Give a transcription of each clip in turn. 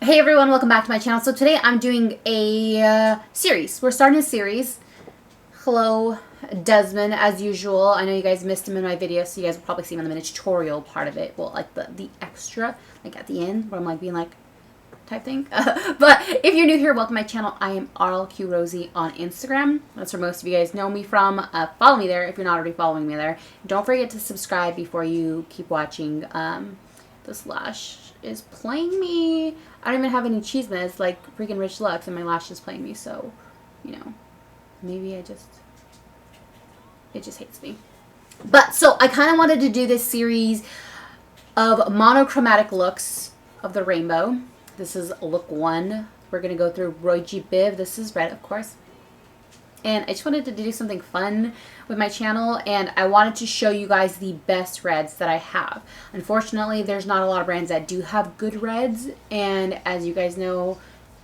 Hey everyone, welcome back to my channel. So today I'm doing a series. We're starting a series. Hello, Desmond, as usual. I know you guys missed him in my video, so you guys will probably see him in the tutorial part of it. Well, like the extra, like at the end, where I'm like being like, type thing. But if you're new here, welcome to my channel. I am RLQ.Rosie on Instagram. That's where most of you guys know me from. Follow me there if you're not already following me there. Don't forget to subscribe before you keep watching. This lash is playing me. I don't even have any chismes like freaking Rich Lux, and my lash is playing me, so, you know, maybe it just hates me. But, so, I kind of wanted to do this series of monochromatic looks of the rainbow. This is look 1. We're going to go through Roy G Biv. This is red, of course. And I just wanted to do something fun with my channel, and I wanted to show you guys the best reds that I have. Unfortunately, there's not a lot of brands that do have good reds, and as you guys know,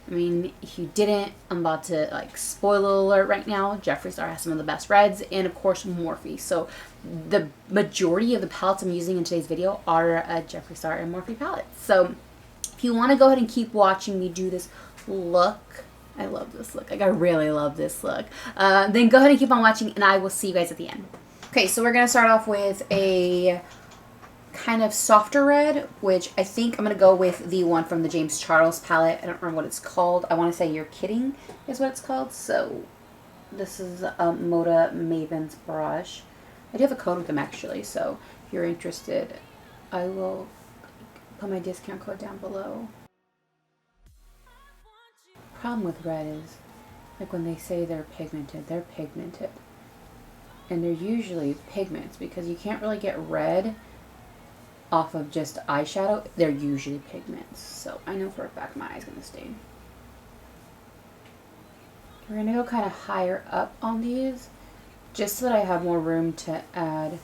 I mean, if you didn't, I'm about to, like, spoiler alert right now, Jeffree Star has some of the best reds, and of course, Morphe. So, the majority of the palettes I'm using in today's video are Jeffree Star and Morphe palettes. So, if you want to go ahead and keep watching me do this look, I love this look. Like, I really love this look. Then go ahead and keep on watching, and I will see you guys at the end. Okay, so we're going to start off with a kind of softer red, which I think I'm going to go with the one from the James Charles palette. I don't remember what it's called. I want to say You're Kidding is what it's called. So this is a Moda Maven's brush. I do have a code with them, actually, so if you're interested, I will put my discount code down below. Problem with red is, like, when they say they're pigmented, and they're usually pigments, because you can't really get red off of just eyeshadow. They're usually pigments, so I know for a fact my eye's gonna stain. We're gonna go kind of higher up on these, just so that I have more room to add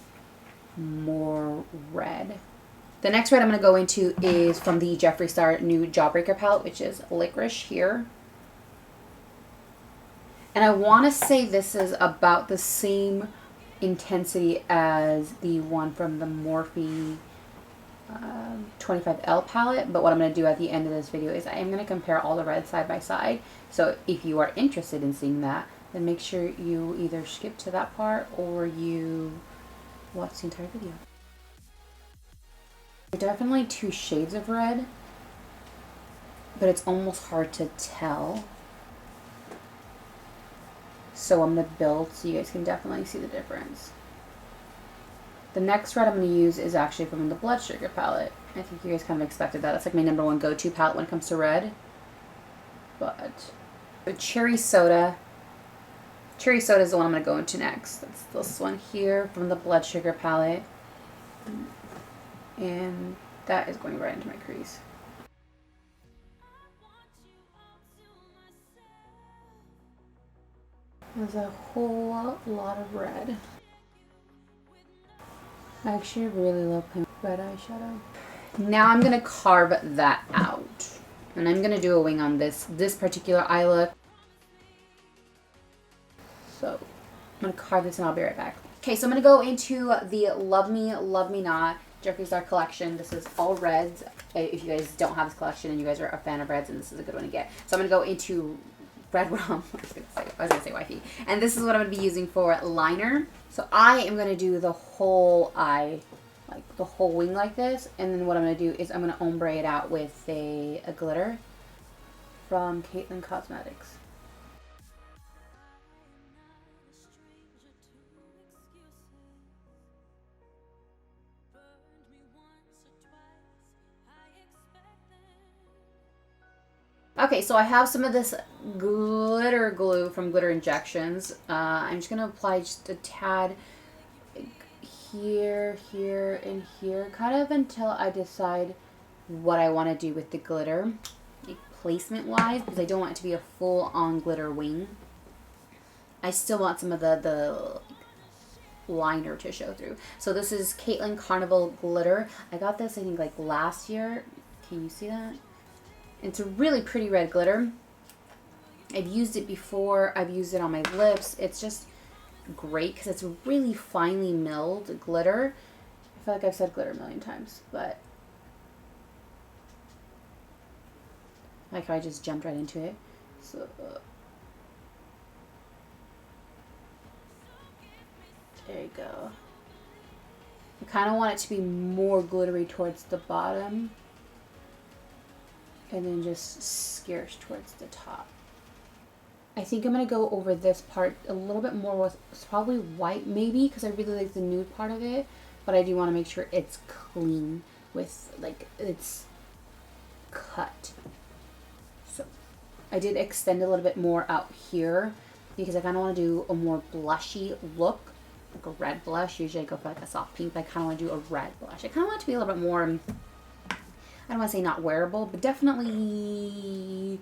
more red. The next red I'm going to go into is from the Jeffree Star new Jawbreaker palette, which is Licorice here. And I want to say this is about the same intensity as the one from the Morphe 25L palette. But what I'm going to do at the end of this video is I am going to compare all the reds side by side. So if you are interested in seeing that, then make sure you either skip to that part or you watch the entire video. Definitely 2 shades of red, but it's almost hard to tell. So I'm going to build so you guys can definitely see the difference. The next red I'm going to use is actually from the Blood Sugar palette. I think you guys kind of expected that. That's like my #1 go-to palette when it comes to red. But the Cherry Soda. Cherry Soda is the one I'm going to go into next. That's this one here from the Blood Sugar palette. And that is going right into my crease. There's a whole lot of red. I actually really love playing red eyeshadow. Now I'm going to carve that out. And I'm going to do a wing on this particular eye look. So I'm going to carve this and I'll be right back. Okay, so I'm going to go into the Love Me, Love Me Not Jeffree Star collection. This is all reds. If you guys don't have this collection and you guys are a fan of reds, and this is a good one to get. So I'm going to go into red rum. I was going to say wifey. And this is what I'm going to be using for liner. So I am going to do the whole eye, like the whole wing like this. And then what I'm going to do is I'm going to ombre it out with a glitter from Caitlin Cosmetics. Okay, so I have some of this glitter glue from Glitter Injections. I'm just going to apply just a tad here, here, and here, kind of until I decide what I want to do with the glitter, like placement-wise, because I don't want it to be a full-on glitter wing. I still want some of the liner to show through. So this is Caitlin Carnival Glitter. I got this, I think, like last year. Can you see that? It's a really pretty red glitter. I've used it before. I've used it on my lips. It's just great because it's really finely milled glitter. I feel like I've said glitter a million times, but Like I just jumped right into it. So there you go. I kind of want it to be more glittery towards the bottom, and then just scarce towards the top. I think I'm going to go over this part a little bit more with probably white maybe, because I really like the nude part of it, but I do want to make sure it's clean with, like, it's cut. So I did extend a little bit more out here because I kind of want to do a more blushy look, like a red blush. Usually I go for like a soft pink, but I kind of want to do a red blush. I kind of want it to be a little bit more, I don't want to say not wearable, but definitely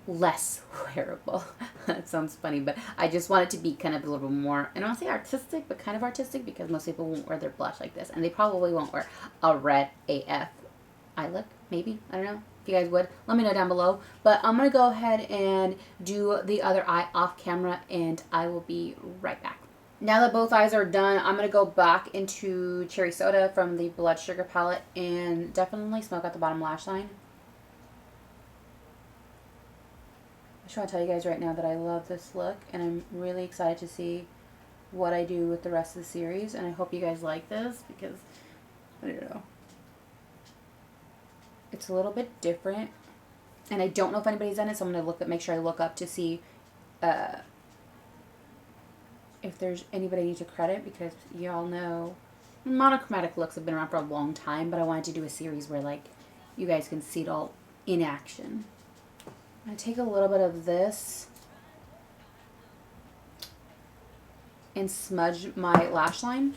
less wearable. That sounds funny, but I just want it to be kind of a little bit more, I don't want to say artistic, but kind of artistic, because most people won't wear their blush like this, and they probably won't wear a red AF eye look, maybe, I don't know. If you guys would, let me know down below. But I'm going to go ahead and do the other eye off camera, and I will be right back. Now that both eyes are done, I'm going to go back into Cherry Soda from the Blood Sugar palette and definitely smoke out the bottom lash line. I just want to tell you guys right now that I love this look, and I'm really excited to see what I do with the rest of the series, and I hope you guys like this, because, I don't know, it's a little bit different, and I don't know if anybody's done it, so I'm going to make sure I look up to see if there's anybody I need to credit, because y'all know monochromatic looks have been around for a long time, but I wanted to do a series where, like, you guys can see it all in action. I'm going to take a little bit of this and smudge my lash line.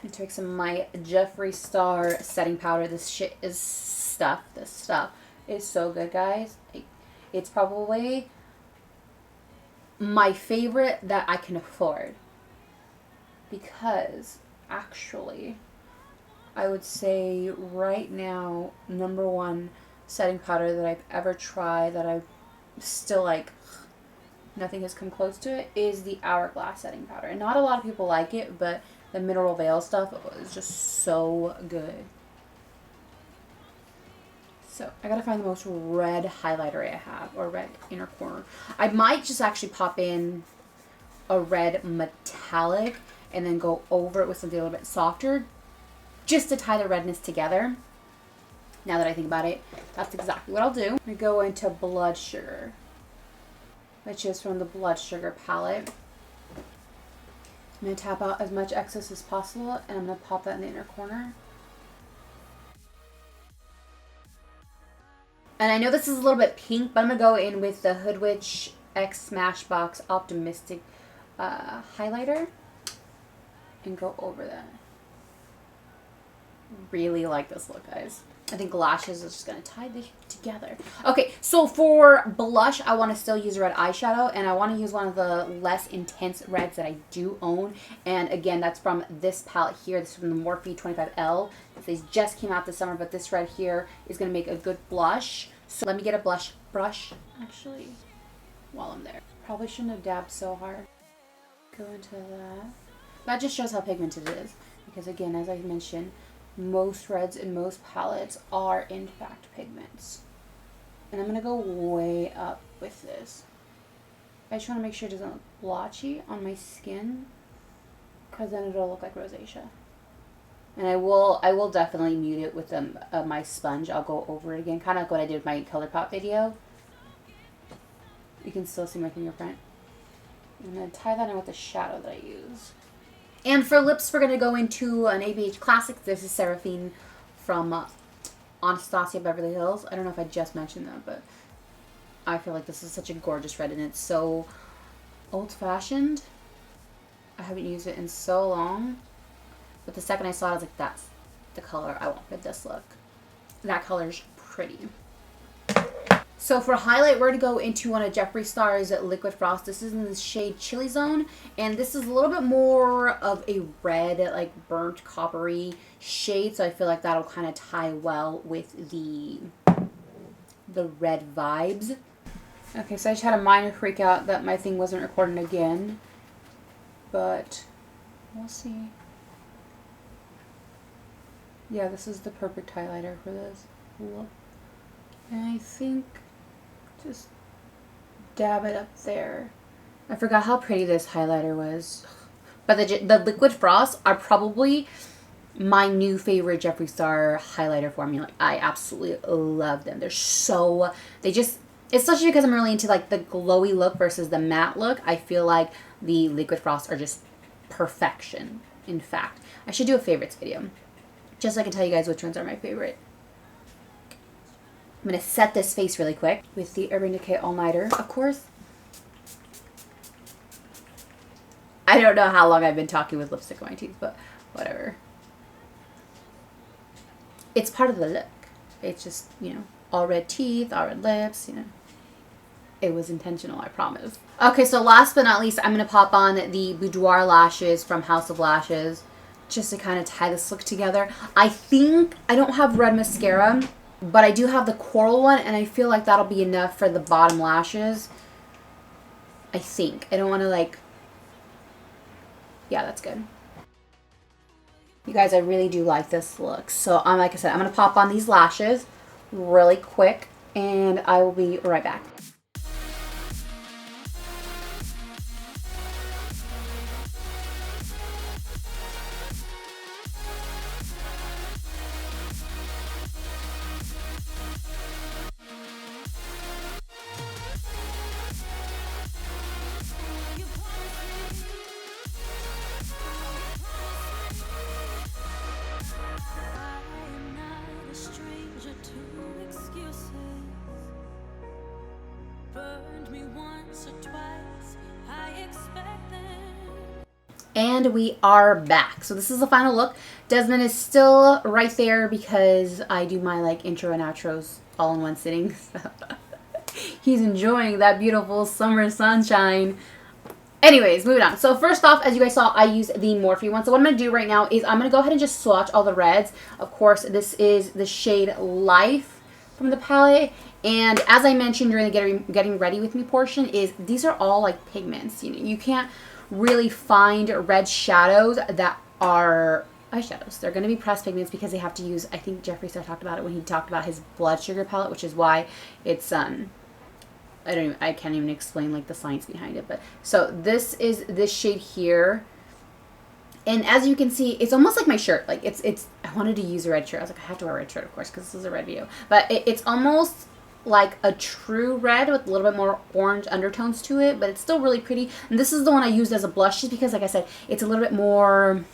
And take some of my Jeffree Star setting powder. This shit is stuff. This stuff is so good, guys. It's probably my favorite that I can afford, because actually I would say right now #1 setting powder that I've ever tried, that I still like, nothing has come close to it, is the Hourglass setting powder. And not a lot of people like it, but the Mineral Veil stuff is just so good. So I gotta find the most red highlighter I have, or red inner corner. I might just actually pop in a red metallic and then go over it with something a little bit softer, just to tie the redness together. Now that I think about it, that's exactly what I'll do. I'm gonna go into Blood Sugar, which is from the Blood Sugar palette. I'm going to tap out as much excess as possible, and I'm going to pop that in the inner corner. And I know this is a little bit pink, but I'm going to go in with the Hood Witch X Smashbox Optimistic highlighter and go over that. Really like this look, guys. I think lashes is just going to tie this together. Okay, so for blush, I want to still use red eyeshadow, and I want to use one of the less intense reds that I do own. And again, that's from this palette here. This is from the Morphe 25L. These just came out this summer, but this red here is going to make a good blush. So let me get a blush brush, actually, while I'm there. Probably shouldn't have dabbed so hard. Go into that. That just shows how pigmented it is, because again, as I mentioned, most reds and most palettes are in fact pigments. And I'm going to go way up with this. I just want to make sure it doesn't look blotchy on my skin, because then it'll look like rosacea. And I will definitely mute it with my sponge. I'll go over it again, kind of like what I did with my ColourPop video. You can still see my fingerprint. I'm going to tie that in with the shadow that I use. And for lips, we're going to go into an ABH Classic. This is Seraphine from Anastasia Beverly Hills. I don't know if I just mentioned that, but I feel like this is such a gorgeous red, and it's so old-fashioned. I haven't used it in so long, but the second I saw it, I was like, that's the color I want for this look. That color's pretty. So for highlight, we're going to go into one of Jeffree Star's Liquid Frost. This is in the shade Chili Zone, and this is a little bit more of a red, like burnt coppery shade, so I feel like that'll kind of tie well with the red vibes. Okay, so I just had a minor freak out that my thing wasn't recording again, but we'll see. Yeah, this is the perfect highlighter for this look. And I think just dab it up there. I forgot how pretty this highlighter was. But the Liquid Frost are probably my new favorite Jeffree Star highlighter formula. I absolutely love them. They're so, especially because I'm really into like the glowy look versus the matte look. I feel like the Liquid Frost are just perfection. In fact, I should do a favorites video, just so I can tell you guys which ones are my favorite. I'm going to set this face really quick with the Urban Decay All Nighter, of course. I don't know how long I've been talking with lipstick on my teeth, but whatever. It's part of the look. It's just, you know, all red teeth, all red lips, you know. It was intentional, I promise. Okay, so last but not least, I'm going to pop on the Boudoir lashes from House of Lashes, just to kind of tie this look together. I think I don't have red mascara, but I do have the coral one, and I feel like that'll be enough for the bottom lashes. I think. I don't want to like... Yeah, that's good. You guys, I really do like this look. So, like I said, I'm going to pop on these lashes really quick, and I will be right back. And we are back. So this is the final look. Desmond is still right there because I do my like intro and outros all in one sitting. So he's enjoying that beautiful summer sunshine. Anyways, moving on. So first off, as you guys saw, I use the Morphe one. So what I'm going to do right now is I'm going to go ahead and just swatch all the reds. Of course, this is the shade Life from the palette. And as I mentioned during the getting ready with me portion, is these are all like pigments. You know, you can't really find red shadows that are eyeshadows. They're going to be pressed pigments because they have to use, I think Jeffree Star talked about it when he talked about his Blood Sugar palette, which is why it's I can't even explain like the science behind it. But so this is this shade here, and as you can see, it's almost like my shirt. Like it's I wanted to use a red shirt. I was like, I have to wear a red shirt, of course, because this is a red video. But it's almost like a true red with a little bit more orange undertones to it, but it's still really pretty. And this is the one I used as a blush just because, like I said, it's a little bit more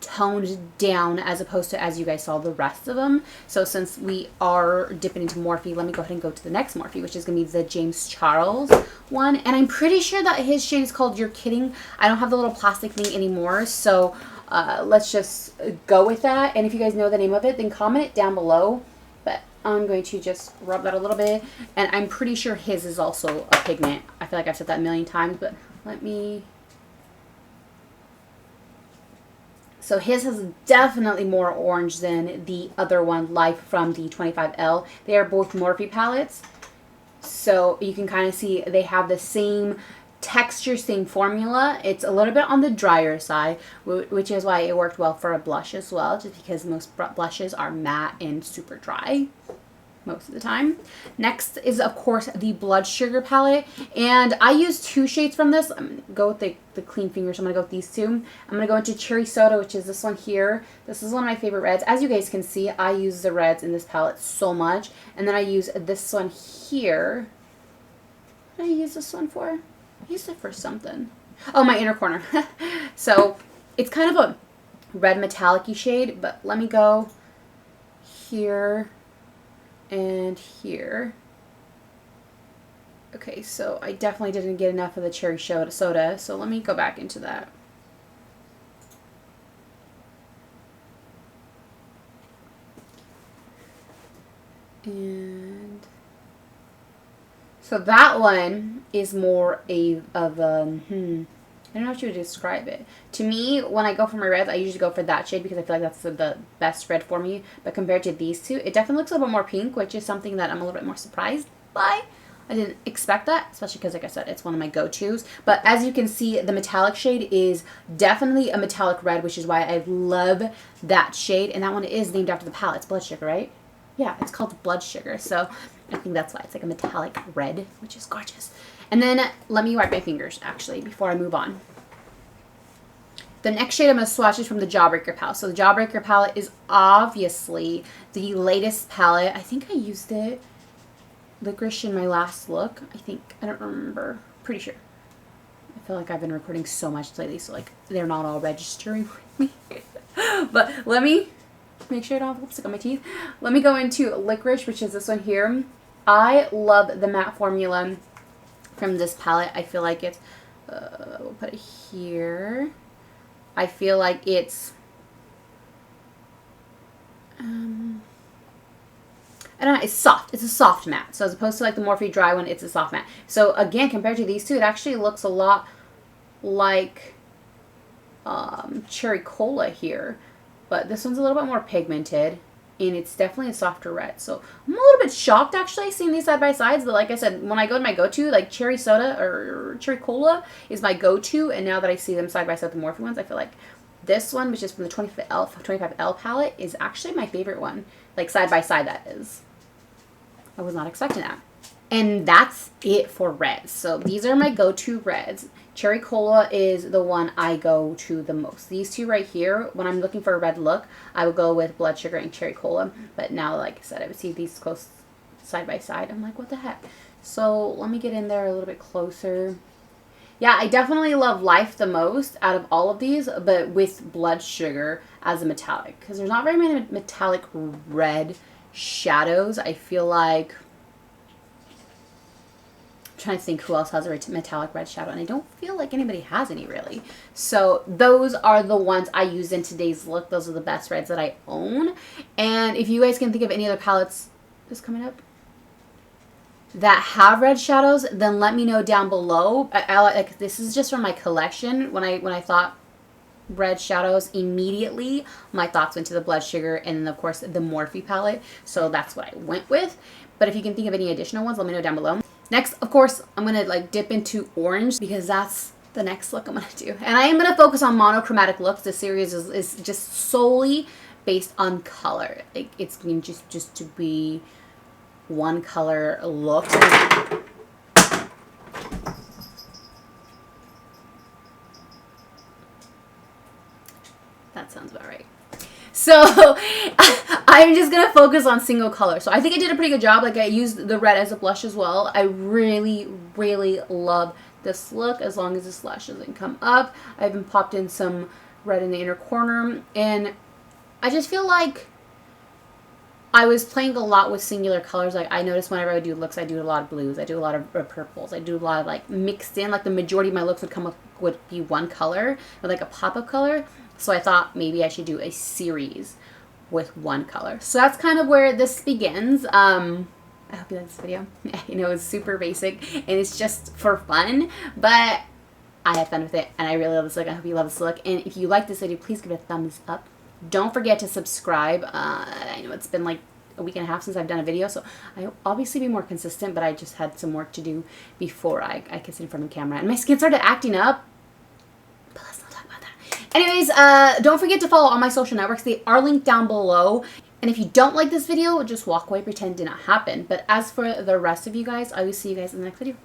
toned down as opposed to, as you guys saw, the rest of them. So since we are dipping into Morphe, let me go ahead and go to the next Morphe, which is going to be the James Charles one. And I'm pretty sure that his shade is called You're Kidding. I don't have the little plastic thing anymore, so let's just go with that. And if you guys know the name of it, then comment it down below. But I'm going to just rub that a little bit. And I'm pretty sure his is also a pigment. I feel like I've said that a million times, but let me... So his is definitely more orange than the other one, Life from the 25L. They are both Morphe palettes. So you can kind of see they have the same texture, same formula. It's a little bit on the drier side, which is why it worked well for a blush as well, just because most blushes are matte and super dry most of the time. Next is, of course, the Blood Sugar palette, and I use two shades from this. I'm going to go with the clean fingers. I'm going to go with these two. I'm going to go into Cherry Soda, which is this one here. This is one of my favorite reds. As you guys can see, I use the reds in this palette so much, and then I use this one here. What did I use this one for? I used it for something. Oh, my inner corner. So it's kind of a red metallic-y shade, but let me go here and here. Okay, so I definitely didn't get enough of the Cherry Soda, so let me go back into that. And so that one is more of a, I don't know how you would describe it. To me, when I go for my reds, I usually go for that shade because I feel like that's the best red for me. But compared to these two, it definitely looks a little bit more pink, which is something that I'm a little bit more surprised by. I didn't expect that, especially because, like I said, it's one of my go-tos. But as you can see, the metallic shade is definitely a metallic red, which is why I love that shade. And that one is named after the palette. It's Blood Sugar, right? Yeah, it's called Blood Sugar. So I think that's why it's like a metallic red, which is gorgeous. And then let me wipe my fingers, actually, before I move on. The next shade I'm going to swatch is from the Jawbreaker palette. So the Jawbreaker palette is obviously the latest palette. I think I used it licorice in my last look. I think. I don't remember. Pretty sure. I feel like I've been recording so much lately, so like they're not all registering with me. But let me make sure I don't have lipstick on my teeth. Let me go into licorice, which is this one here. I love the matte formula from this palette. I feel like it's, we'll put it here. I feel like it's, I don't know, it's soft. It's a soft matte. So as opposed to like the Morphe dry one, it's a soft matte. So again, compared to these two, it actually looks a lot like Cherry Cola here. But this one's a little bit more pigmented, and it's definitely a softer red. So I'm a little bit shocked actually seeing these side by sides. But like I said, when I go to my go-to, like Cherry Soda or Cherry Cola is my go-to. And now that I see them side by side with the Morphe ones, I feel like this one, which is from the 25L palette, is actually my favorite one. Like side by side, that is. I was not expecting that. And that's it for reds. So these are my go-to reds. Cherry Cola is the one I go to the most. These two right here, when I'm looking for a red look, I would go with Blood Sugar and Cherry Cola. But now, like I said, I would see these close side by side. I'm like, what the heck? So let me get in there a little bit closer. Yeah, I definitely love Life the most out of all of these, but with Blood Sugar as a metallic. Because there's not very many metallic red shadows. I feel like, trying to think who else has a metallic red shadow, and I don't feel like anybody has any really. So those are the ones I used in today's look. Those are the best reds that I own. And if you guys can think of any other palettes just coming up that have red shadows, then let me know down below. Like this is just from my collection. When I thought red shadows, immediately my thoughts went to the Blood Sugar and then of course the Morphe palette. So that's what I went with. But if you can think of any additional ones, let me know down below. Next, of course, I'm going to like dip into orange because that's the next look I'm going to do. And I am going to focus on monochromatic looks. This series is just solely based on color. It's going just to be one color look. That sounds about right. So I'm just going to focus on single color. So I think I did a pretty good job. Like I used the red as a blush as well. I really, really love this look as long as this lash doesn't come up. I even popped in some red in the inner corner. And I just feel like I was playing a lot with singular colors. Like I noticed whenever I do looks, I do a lot of blues. I do a lot of purples. I do a lot of like mixed in. Like the majority of my looks would be one color or like a pop of color. So I thought maybe I should do a series with one color. So that's kind of where this begins. I hope you like this video. You know, it's super basic and it's just for fun, but I had fun with it and I really love this look. I hope you love this look. And if you like this video, please give it a thumbs up. Don't forget to subscribe. I know it's been like a week and a half since I've done a video, so I'll obviously be more consistent, but I just had some work to do before I could sit in front of the camera. And my skin started acting up. But let's not talk about that. Anyways, don't forget to follow all my social networks. They are linked down below. And if you don't like this video, just walk away, pretend it did not happen. But as for the rest of you guys, I will see you guys in the next video.